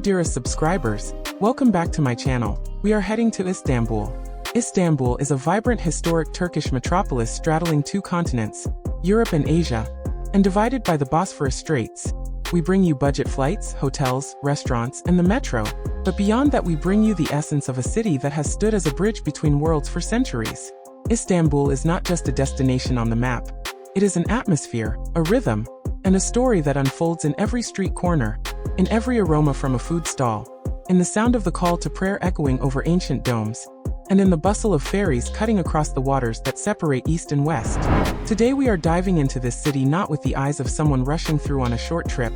dearest subscribers, welcome back to my channel. We are heading to Istanbul. Istanbul is a vibrant historic Turkish metropolis straddling two continents, Europe and Asia, and divided by the Bosphorus Straits. We bring you budget flights, hotels, restaurants, and the metro, but beyond that we bring you the essence of a city that has stood as a bridge between worlds for centuries. Istanbul is not just a destination on the map. It is an atmosphere, a rhythm, and a story that unfolds in every street corner, in every aroma from a food stall, in the sound of the call to prayer echoing over ancient domes, and in the bustle of ferries cutting across the waters that separate east and west. Today we are diving into this city not with the eyes of someone rushing through on a short trip,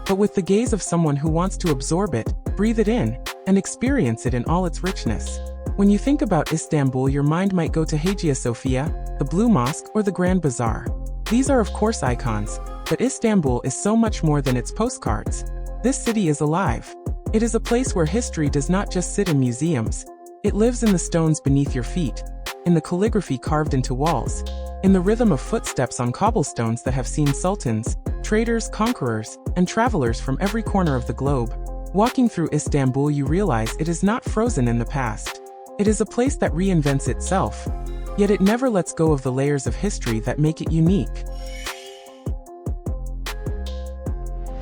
but with the gaze of someone who wants to absorb it, breathe it in, and experience it in all its richness. When you think about Istanbul, your mind might go to Hagia Sophia, the Blue Mosque, or the Grand Bazaar. These are of course icons, but Istanbul is so much more than its postcards. This city is alive. It is a place where history does not just sit in museums. It lives in the stones beneath your feet, in the calligraphy carved into walls, in the rhythm of footsteps on cobblestones that have seen sultans, traders, conquerors, and travelers from every corner of the globe. Walking through Istanbul, you realize it is not frozen in the past. It is a place that reinvents itself, yet it never lets go of the layers of history that make it unique.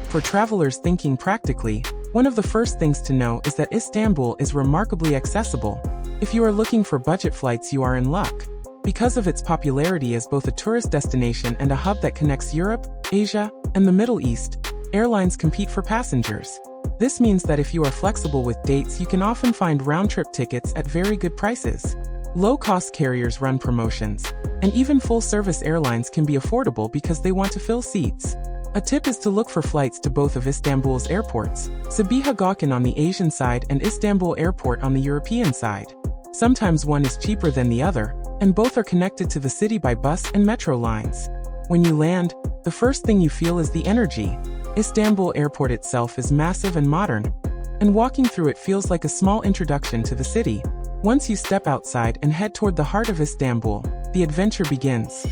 For travelers thinking practically, one of the first things to know is that Istanbul is remarkably accessible. If you are looking for budget flights, you are in luck. Because of its popularity as both a tourist destination and a hub that connects Europe, Asia, and the Middle East, airlines compete for passengers. This means that if you are flexible with dates, you can often find round-trip tickets at very good prices. Low-cost carriers run promotions, and even full-service airlines can be affordable because they want to fill seats. A tip is to look for flights to both of Istanbul's airports, Sabiha Gökçen on the Asian side and Istanbul Airport on the European side. Sometimes one is cheaper than the other, and both are connected to the city by bus and metro lines. When you land, the first thing you feel is the energy. Istanbul Airport itself is massive and modern, and walking through it feels like a small introduction to the city. Once you step outside and head toward the heart of Istanbul, the adventure begins.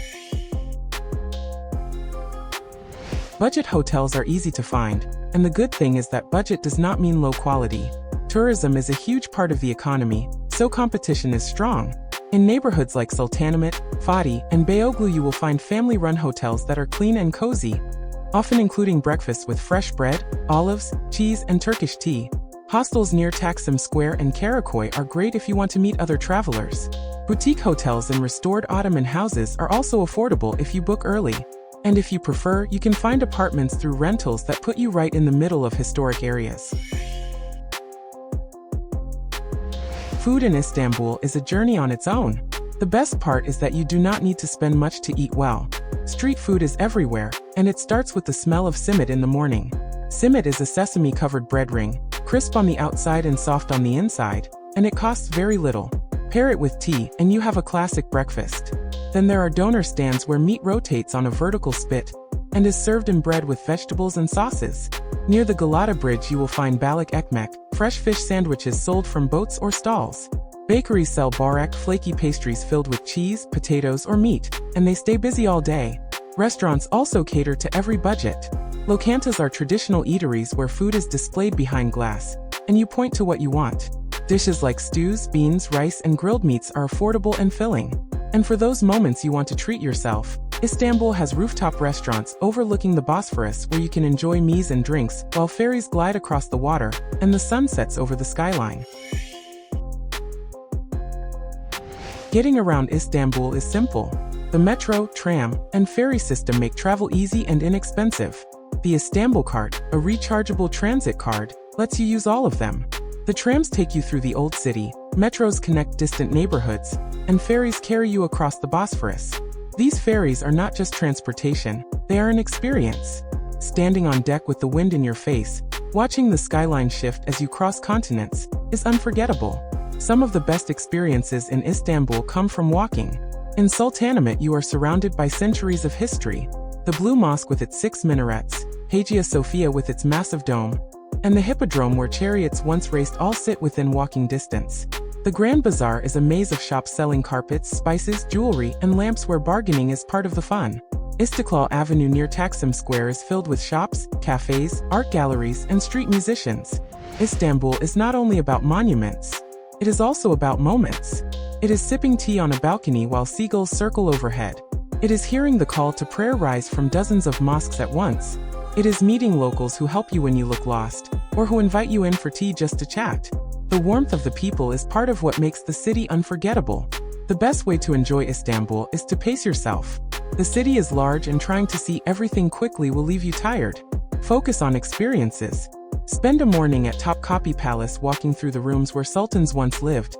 Budget hotels are easy to find, and the good thing is that budget does not mean low quality. Tourism is a huge part of the economy, so competition is strong. In neighborhoods like Sultanahmet, Fatih, and Beyoğlu you will find family-run hotels that are clean and cozy, often including breakfasts with fresh bread, olives, cheese, and Turkish tea. Hostels near Taksim Square and Kadikoy are great if you want to meet other travelers. Boutique hotels and restored Ottoman houses are also affordable if you book early. And if you prefer, you can find apartments through rentals that put you right in the middle of historic areas. Food in Istanbul is a journey on its own. The best part is that you do not need to spend much to eat well. Street food is everywhere, and it starts with the smell of simit in the morning. Simit is a sesame-covered bread ring, crisp on the outside and soft on the inside, and it costs very little. Pair it with tea, and you have a classic breakfast. Then there are döner stands where meat rotates on a vertical spit and is served in bread with vegetables and sauces. Near the Galata Bridge you will find balık ekmek, fresh fish sandwiches sold from boats or stalls. Bakeries sell börek, flaky pastries filled with cheese, potatoes, or meat, and they stay busy all day. Restaurants also cater to every budget. Lokantas are traditional eateries where food is displayed behind glass, and you point to what you want. Dishes like stews, beans, rice, and grilled meats are affordable and filling. And for those moments you want to treat yourself, Istanbul has rooftop restaurants overlooking the Bosphorus where you can enjoy meals and drinks while ferries glide across the water and the sun sets over the skyline. Getting around Istanbul is simple. The metro, tram, and ferry system make travel easy and inexpensive. The Istanbulkart, a rechargeable transit card, lets you use all of them. The trams take you through the old city, metros connect distant neighborhoods, and ferries carry you across the Bosphorus. These ferries are not just transportation, they are an experience. Standing on deck with the wind in your face, watching the skyline shift as you cross continents, is unforgettable. Some of the best experiences in Istanbul come from walking. In Sultanahmet you are surrounded by centuries of history. The Blue Mosque with its 6 minarets, Hagia Sophia with its massive dome, and the Hippodrome where chariots once raced all sit within walking distance. The Grand Bazaar is a maze of shops selling carpets, spices, jewelry, and lamps where bargaining is part of the fun. Istiklal Avenue near Taksim Square is filled with shops, cafes, art galleries, and street musicians. Istanbul is not only about monuments. It is also about moments. It is sipping tea on a balcony while seagulls circle overhead. It is hearing the call to prayer rise from dozens of mosques at once. It is meeting locals who help you when you look lost, or who invite you in for tea just to chat. The warmth of the people is part of what makes the city unforgettable. The best way to enjoy Istanbul is to pace yourself. The city is large and trying to see everything quickly will leave you tired. Focus on experiences. Spend a morning at Topkapi Palace walking through the rooms where sultans once lived.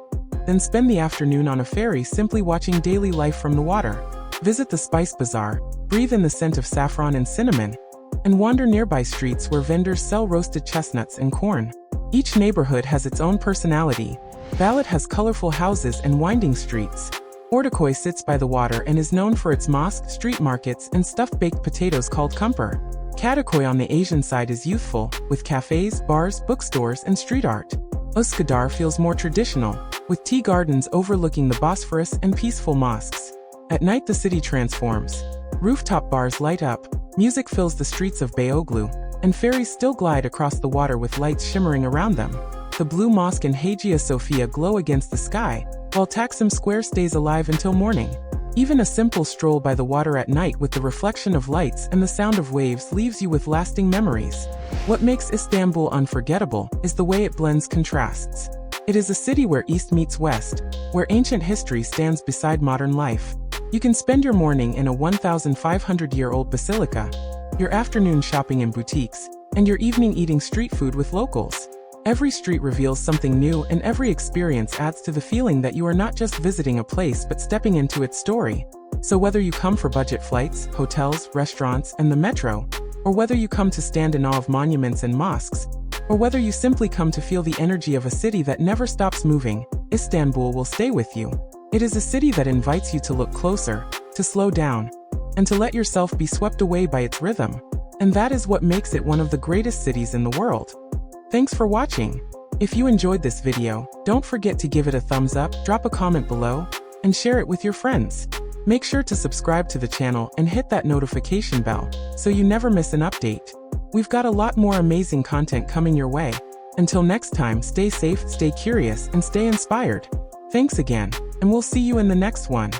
Then spend the afternoon on a ferry simply watching daily life from the water. Visit the Spice Bazaar, breathe in the scent of saffron and cinnamon, and wander nearby streets where vendors sell roasted chestnuts and corn. Each neighborhood has its own personality. Balat has colorful houses and winding streets. Kadikoy sits by the water and is known for its mosque, street markets, and stuffed baked potatoes called kumper. Kadikoy on the Asian side is youthful, with cafes, bars, bookstores, and street art. Üsküdar feels more traditional, with tea gardens overlooking the Bosphorus and peaceful mosques. At night the city transforms. Rooftop bars light up, music fills the streets of Beyoğlu, and ferries still glide across the water with lights shimmering around them. The blue mosque and Hagia Sophia glow against the sky, while Taksim Square stays alive until morning. Even a simple stroll by the water at night with the reflection of lights and the sound of waves leaves you with lasting memories. What makes Istanbul unforgettable is the way it blends contrasts. It is a city where East meets West, where ancient history stands beside modern life. You can spend your morning in a 1,500-year-old basilica, your afternoon shopping in boutiques, and your evening eating street food with locals. Every street reveals something new, and every experience adds to the feeling that you are not just visiting a place but stepping into its story. So whether you come for budget flights, hotels, restaurants, and the metro, or whether you come to stand in awe of monuments and mosques, or whether you simply come to feel the energy of a city that never stops moving, Istanbul will stay with you. It is a city that invites you to look closer, to slow down, and to let yourself be swept away by its rhythm. And that is what makes it one of the greatest cities in the world. Thanks for watching. If you enjoyed this video, don't forget to give it a thumbs up, drop a comment below, and share it with your friends. Make sure to subscribe to the channel and hit that notification bell, so you never miss an update. We've got a lot more amazing content coming your way. Until next time, stay safe, stay curious, and stay inspired. Thanks again, and we'll see you in the next one.